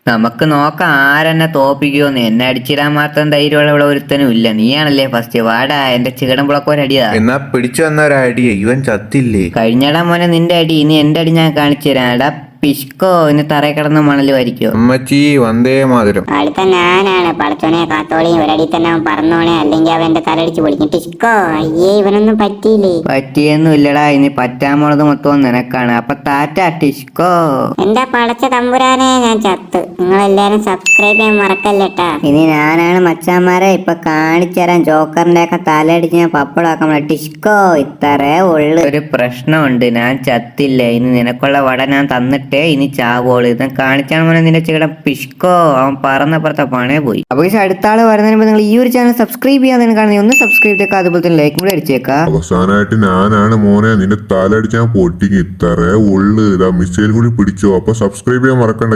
നമുക്ക് നോക്കാം ആരെന്നെ തോപ്പിക്കുമെന്ന്. എന്നെ അടിച്ചിടാൻ മാത്രം ധൈര്യമുള്ള ഇവിടെ ഒരുത്തനും ഇല്ല. നീയാണല്ലേ ഫസ്റ്റ്. വാടാ, എന്റെ ചികടം പുളക്കോൻ അടിയാ. എന്നാ പിടിച്ചു വന്നൊരടിയെ, ഇവൻ ചത്തില്ലേ? കഴിഞ്ഞടാ മോനെ നിന്റെ അടി, ഇനി എന്റെ അടി ഞാൻ കാണിച്ചു തരാം. എടാ പിഷ്കോ, ഇനി തറയിൽ കിടന്ന് മണൽ വരിക്കോ. അമ്മച്ചി വന്ദേ മാതരം. അടുത്ത ഞാനാണ്. പടച്ചോനെ കാത്തോളി, ഒരടി തന്നെ അവൻ പറന്നോണേ, അല്ലെങ്കിൽ അവന്റെ തലടിച്ച് പൊളിക്കും. ടിസ്കോ, അയ്യേ ഇവനൊന്നും പറ്റിയില്ലേ? പറ്റിയൊന്നും ഇല്ലടാ, ഇനി പറ്റാൻ പോണത് മൊത്തം നിനക്കാണ്. അപ്പൊ ടാറ്റ ടിഷ്കോ. എന്റെ പടച്ച തമ്പുരാനെ, ഞാൻ ചത്ത്. നിങ്ങളെല്ലാരും സബ്സ്ക്രൈബ് ചെയ്യാൻ മറക്കല്ലേട്ടാ. ഇനി ഞാനാണ് മച്ചാന്മാരെ ഇപ്പൊ കാണിച്ചു തരാൻ. ജോക്കറിന്റെ ഒക്കെ തലയടിച്ച് ഞാൻ പപ്പടാക്കാം. ടിഷ്കോ, ഇത്രേ ഉള്ളു. ഒരു പ്രശ്നമുണ്ട്, ഞാൻ ചത്തില്ല. ഇനി നിനക്കുള്ള വട ഞാൻ തന്നിട്ടേ ഇനി ചാവോളൂ. ഇത് കാണിച്ചാൽ മോനെ നിന്റെ ചികടം പിഷ്കോ. അവൻ പറന്നപ്പുറത്തെ പണേ പോയി. അപ്പൊ ഈ അടുത്ത ആള് വരുന്നതിന് മുമ്പ് നിങ്ങൾ ഈ ഒരു ചാനൽ സബ്സ്ക്രൈബ് ചെയ്യാൻ കാണുന്നത് ഒന്ന് സബ്സ്ക്രൈബ് ചെയ്തേക്കാം. അതുപോലെ തന്നെ ലൈക്കും കൂടെ അടിച്ചേക്കാം. അവസാനമായിട്ട് ഞാനാണ് മോനെ നിന്റെ തല അടിച്ചാൽ പൊട്ടിക്ക്. ഇത്രേ ഉള്ളു. ഇതാ മിസൈൽ കൂടി പിടിച്ചോ. അപ്പൊ സബ്സ്ക്രൈബ് ചെയ്യാൻ മറക്കണ്ട.